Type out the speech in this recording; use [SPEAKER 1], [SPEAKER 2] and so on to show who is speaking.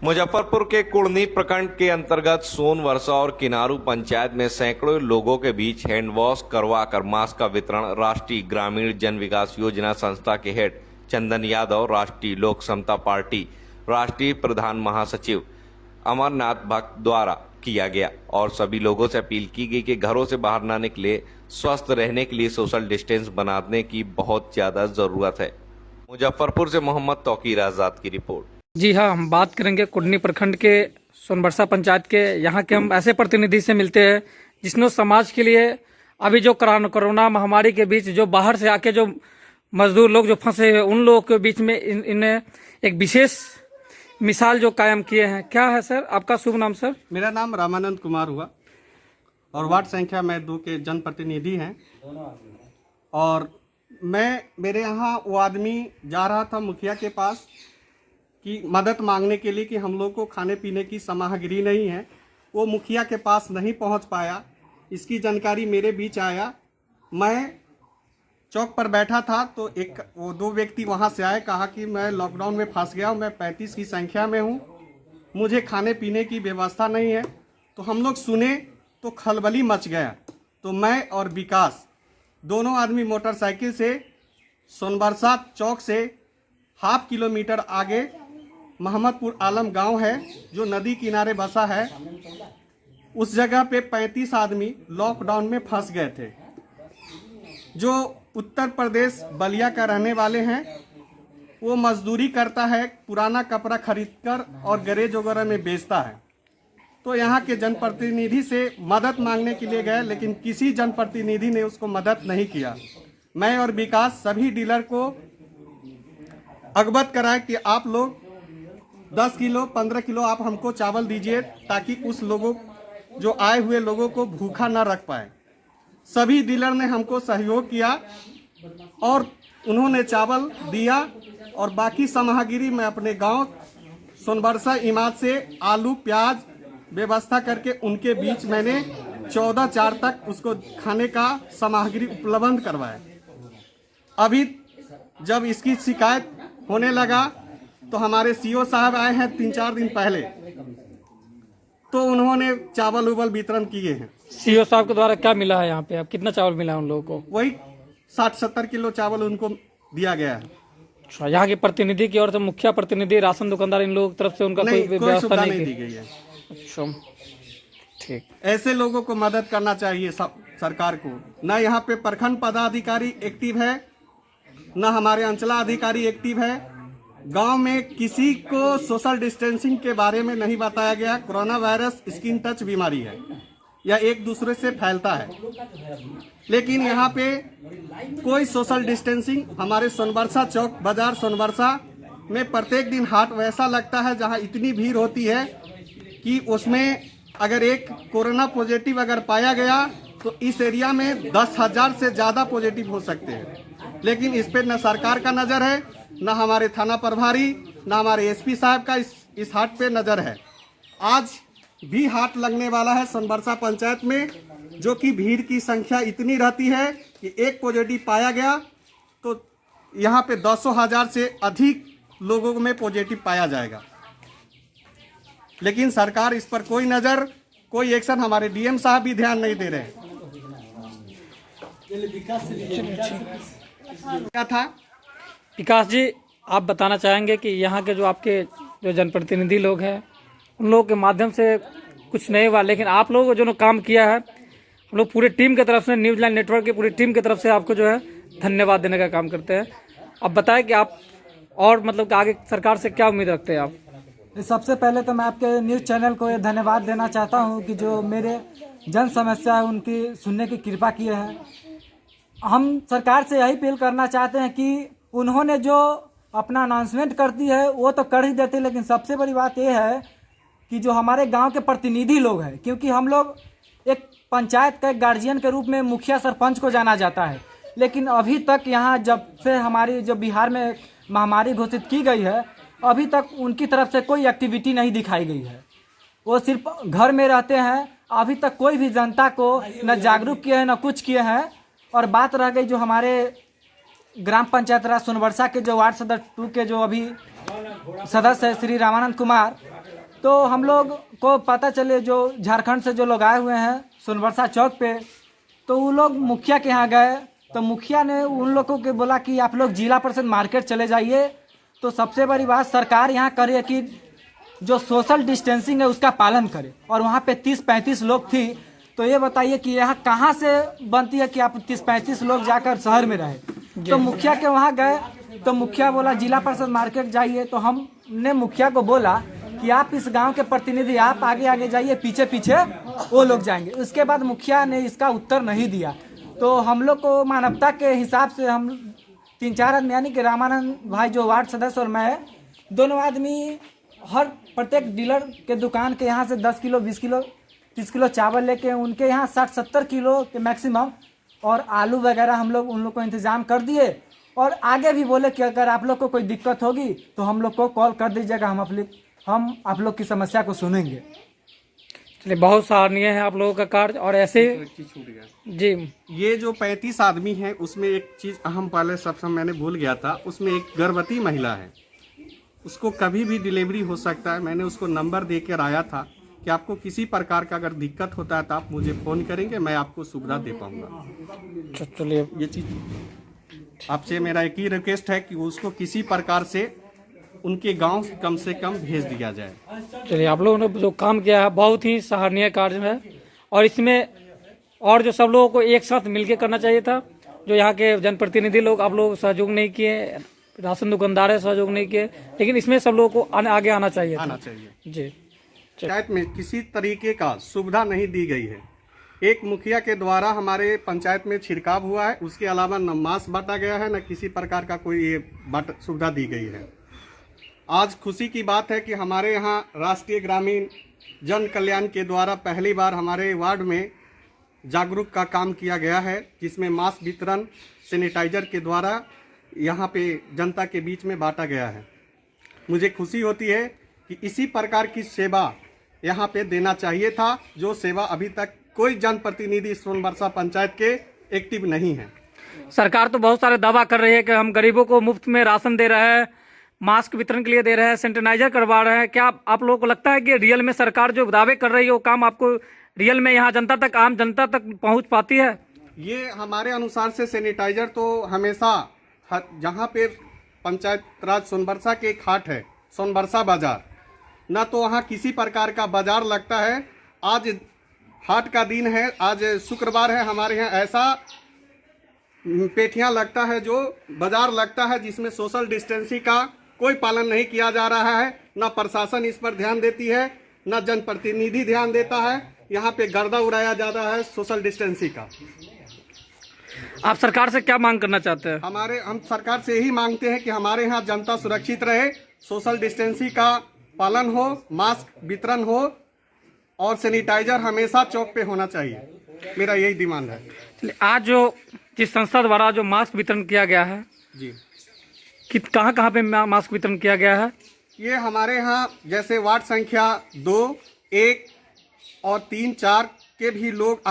[SPEAKER 1] मुजफ्फरपुर के कुढ़नी प्रखंड के अंतर्गत सोनवर्षा और किनारू पंचायत में सैकड़ों लोगों के बीच हैंड वॉश करवाकर मास्क का वितरण राष्ट्रीय ग्रामीण जन विकास योजना संस्था के हेड चंदन यादव, राष्ट्रीय लोक समता पार्टी राष्ट्रीय प्रधान महासचिव अमरनाथ भक्त द्वारा किया गया और सभी लोगों से अपील की गई कि घरों से बाहर न निकले, स्वस्थ रहने के लिए सोशल डिस्टेंस बनाने की बहुत ज्यादा जरूरत है। मुजफ्फरपुर से मोहम्मद तौकीर आजाद की रिपोर्ट।
[SPEAKER 2] जी हाँ, हम बात करेंगे कुढ़नी प्रखंड के सोनवर्षा पंचायत के। यहाँ के हम ऐसे प्रतिनिधि से मिलते हैं जिसने समाज के लिए अभी जो कोरोना महामारी के बीच जो बाहर से आके जो मजदूर लोग जो फंसे हैं उन लोगों के बीच में इन्हें एक विशेष मिसाल जो कायम किए हैं। क्या है सर आपका शुभ नाम? सर
[SPEAKER 3] मेरा नाम रामानंद कुमार हुआ और वार्ड संख्या में 2 के जनप्रतिनिधि हैं। और मेरे यहाँ वो आदमी जा रहा था मुखिया के पास कि मदद मांगने के लिए कि हम लोग को खाने पीने की सामग्री नहीं है। वो मुखिया के पास नहीं पहुंच पाया। इसकी जानकारी मेरे बीच आया। मैं चौक पर बैठा था तो वो 2 व्यक्ति वहां से आए, कहा कि मैं लॉकडाउन में फंस गया हूं, मैं 35 की संख्या में हूं, मुझे खाने पीने की व्यवस्था नहीं है। तो हम लोग सुने तो खलबली मच गया। तो मैं और विकास दोनों आदमी मोटरसाइकिल से सोनवर्षा चौक से ½ किलोमीटर आगे मोहम्मदपुर आलम गांव है जो नदी किनारे बसा है, उस जगह पे 35 आदमी लॉकडाउन में फंस गए थे। जो उत्तर प्रदेश बलिया का रहने वाले हैं, वो मजदूरी करता है, पुराना कपड़ा खरीदकर और गैरेज वगैरह में बेचता है। तो यहाँ के जनप्रतिनिधि से मदद मांगने के लिए गए, लेकिन किसी जनप्रतिनिधि ने उसको मदद नहीं किया। मैं और विकास सभी डीलर को अवगत कराए कि आप लोग 10 किलो 15 किलो आप हमको चावल दीजिए ताकि उस लोगों जो आए हुए लोगों को भूखा ना रख पाए। सभी डीलर ने हमको सहयोग किया और उन्होंने चावल दिया और बाकी सामग्री मैं अपने गांव सोनवर्षा इमारत से आलू प्याज व्यवस्था करके उनके बीच मैंने 14/4 तक उसको खाने का सामग्री उपलब्ध करवाया। अभी जब इसकी शिकायत होने लगा तो हमारे सीओ साहब आए हैं 3-4 दिन पहले, तो उन्होंने चावल उवल वितरण किए हैं।
[SPEAKER 2] सीओ साहब के द्वारा क्या मिला है यहाँ पे? आप कितना चावल मिला है उन लोगों को?
[SPEAKER 3] वही 60-70 किलो चावल उनको दिया गया है।
[SPEAKER 2] अच्छा, यहाँ के प्रतिनिधि की ओर से मुखिया प्रतिनिधि राशन दुकानदार इन लोगों की तरफ से उनका कोई व्यवस्था नहीं
[SPEAKER 3] दी गई है।
[SPEAKER 2] अच्छा ठीक।
[SPEAKER 3] ऐसे लोगों को मदद करना चाहिए सरकार को। न यहाँ पे प्रखंड पदाधिकारी एक्टिव है, न हमारे अंचलाधिकारी एक्टिव है। गांव में किसी को सोशल डिस्टेंसिंग के बारे में नहीं बताया गया। कोरोना वायरस स्किन टच बीमारी है या एक दूसरे से फैलता है, लेकिन यहाँ पे कोई सोशल डिस्टेंसिंग। हमारे सोनवर्षा चौक बाजार सोनवर्षा में प्रत्येक दिन हाट वैसा लगता है जहाँ इतनी भीड़ होती है कि उसमें अगर एक कोरोना पॉजिटिव अगर पाया गया तो इस एरिया में 10,000 से ज़्यादा पॉजिटिव हो सकते हैं। लेकिन इस पर न सरकार का नज़र है, न हमारे थाना प्रभारी, न हमारे एसपी साहब का इस हाट पे नज़र है। आज भी हाट लगने वाला है सोनवर्षा पंचायत में, जो कि भीड़ की संख्या इतनी रहती है कि एक पॉजिटिव पाया गया तो यहाँ पे 200,000 से अधिक लोगों में पॉजिटिव पाया जाएगा। लेकिन सरकार इस पर कोई नज़र, कोई एक्शन, हमारे डीएम साहब भी ध्यान नहीं दे रहे। क्या था
[SPEAKER 2] विकास जी, आप बताना चाहेंगे कि यहाँ के जो आपके जो जनप्रतिनिधि लोग हैं उन लोगों के माध्यम से कुछ नहीं हुआ, लेकिन आप लोगों को जो काम किया है हम लोग पूरी टीम की तरफ से, न्यूज़ लाइन नेटवर्क की पूरी टीम की तरफ से आपको जो है धन्यवाद देने का काम करते हैं। अब बताएं कि आप और मतलब कि आगे सरकार से क्या उम्मीद रखते हैं आप?
[SPEAKER 4] सबसे पहले तो मैं आपके न्यूज़ चैनल को ये धन्यवाद देना चाहता हूँ कि जो मेरे जन समस्या है उनकी सुनने की कृपा किए हैं। हम सरकार से यही अपील करना चाहते हैं कि उन्होंने जो अपना अनाउंसमेंट कर दी है वो तो कर ही देते, लेकिन सबसे बड़ी बात यह है कि जो हमारे गांव के प्रतिनिधि लोग हैं, क्योंकि हम लोग एक पंचायत का एक गार्जियन के रूप में मुखिया सरपंच को जाना जाता है, लेकिन अभी तक यहाँ जब से हमारी जो बिहार में महामारी घोषित की गई है अभी तक उनकी तरफ से कोई एक्टिविटी नहीं दिखाई गई है। वो सिर्फ घर में रहते हैं। अभी तक कोई भी जनता को न जागरूक किए हैं न कुछ किए हैं। और बात रह गई जो हमारे ग्राम पंचायत राज सोनवर्षा के जो वार्ड सदस्य 2 के जो अभी सदस्य है श्री रामानंद कुमार, तो हम लोग को पता चले जो झारखंड से जो लोग आए हुए हैं सोनबरसा चौक पे, तो वो लोग मुखिया के यहाँ गए। तो मुखिया ने उन लोगों को बोला कि आप लोग जिला परिषद मार्केट चले जाइए। तो सबसे बड़ी बात सरकार यहाँ करे कि जो सोशल डिस्टेंसिंग है उसका पालन करे। और वहाँ पे 30-35 लोग थी। तो ये बताइए कि यहाँ कहाँ से बनती है कि आप 30-35 लोग जाकर शहर में रहे। तो मुखिया के वहाँ गए तो मुखिया बोला जिला परिषद मार्केट जाइए। तो हमने मुखिया को बोला कि आप इस गांव के प्रतिनिधि, आप आगे आगे जाइए, पीछे पीछे वो लोग जाएंगे। उसके बाद मुखिया ने इसका उत्तर नहीं दिया। तो हम लोग को मानवता के हिसाब से हम 3-4 आदमी यानी कि रामानंद भाई जो वार्ड सदस्य और मैं, दोनों आदमी हर प्रत्येक डीलर के दुकान के यहाँ से 10 किलो 20 किलो 30 किलो चावल लेके उनके यहाँ 60-70 किलो के मैक्सिमम और आलू वगैरह हम लोग उन लोग को इंतजाम कर दिए। और आगे भी बोले कि अगर आप लोग को कोई दिक्कत होगी तो हम लोग को कॉल कर दीजिएगा, हम आप लोग की समस्या को सुनेंगे।
[SPEAKER 2] चलिए, बहुत सराहनीय है आप लोगों का कार्य। और ऐसे
[SPEAKER 3] छूट गया
[SPEAKER 2] जी,
[SPEAKER 3] ये जो 35 आदमी हैं उसमें एक चीज़ अहम पहले सबसे मैंने भूल गया था, उसमें एक गर्भवती महिला है। उसको कभी भी डिलीवरी हो सकता है। मैंने उसको नंबर देकर आया था कि आपको किसी प्रकार का अगर दिक्कत होता है तो आप मुझे फ़ोन करेंगे, मैं आपको सुविधा दे पाऊँगा।
[SPEAKER 2] चलिए,
[SPEAKER 3] ये चीज़ आपसे मेरा एक ही रिक्वेस्ट है कि उसको किसी प्रकार से उनके गांव से कम भेज दिया जाए।
[SPEAKER 2] चलिए, आप लोगों ने जो काम किया है बहुत ही सराहनीय कार्य है। और इसमें और जो सब लोगों को एक साथ मिलकर करना चाहिए था। जो यहाँ के जनप्रतिनिधि लोग, आप लोग सहयोग नहीं किए, राशन दुकानदार सहयोग नहीं किए, लेकिन इसमें सब लोगों को आगे आना चाहिए जी।
[SPEAKER 3] पंचायत में किसी तरीके का सुविधा नहीं दी गई है। एक मुखिया के द्वारा हमारे पंचायत में छिड़काव हुआ है, उसके अलावा न मास्क बांटा गया है, न किसी प्रकार का कोई ये सुविधा दी गई है। आज खुशी की बात है कि हमारे यहाँ राष्ट्रीय ग्रामीण जन कल्याण के द्वारा पहली बार हमारे वार्ड में जागरूक का काम किया गया है, जिसमें मास्क वितरण सैनिटाइजर के द्वारा यहाँ पे जनता के बीच में बांटा गया है। मुझे खुशी होती है कि इसी प्रकार की सेवा यहाँ पे देना चाहिए था, जो सेवा अभी तक कोई जनप्रतिनिधि सोनबरसा पंचायत के एक्टिव नहीं है।
[SPEAKER 2] सरकार तो बहुत सारे दावा कर रही है कि हम गरीबों को मुफ्त में राशन दे रहे हैं, मास्क वितरण के लिए दे रहे हैं, सैनिटाइजर करवा रहे हैं। क्या आप लोगों को लगता है कि रियल में सरकार जो दावे कर रही है वो काम आपको रियल में यहाँ जनता तक, आम जनता तक पहुँच पाती है?
[SPEAKER 3] ये हमारे अनुसार से सैनिटाइजर तो हमेशा जहाँ पे पंचायत राज सोनबरसा के एक हाट है सोनबरसा बाजार, ना तो वहाँ किसी प्रकार का बाजार लगता है। आज हाट का दिन है, आज शुक्रवार है, हमारे यहाँ ऐसा पेठियाँ लगता है जो बाजार लगता है जिसमें सोशल डिस्टेंसिंग का कोई पालन नहीं किया जा रहा है। ना प्रशासन इस पर ध्यान देती है, ना जनप्रतिनिधि ध्यान देता है। यहाँ पे गर्दा उड़ाया जा रहा है सोशल डिस्टेंसिंग का।
[SPEAKER 2] आप सरकार से क्या मांग करना चाहते हैं?
[SPEAKER 3] हम सरकार से यही मांगते हैं कि हमारे यहाँ जनता सुरक्षित रहे, सोशल डिस्टेंसिंग का पालन हो, मास्क वितरण हो और सैनिटाइजर हमेशा चौक पे होना चाहिए। मेरा यही डिमांड है।
[SPEAKER 2] चलिए, आज जो जिस संस्था द्वारा जो मास्क वितरण किया गया है
[SPEAKER 3] जी,
[SPEAKER 2] कहाँ पे मास्क वितरण किया गया है?
[SPEAKER 3] ये हमारे यहाँ जैसे वार्ड संख्या 2, 1 और 3, 4 के भी लोग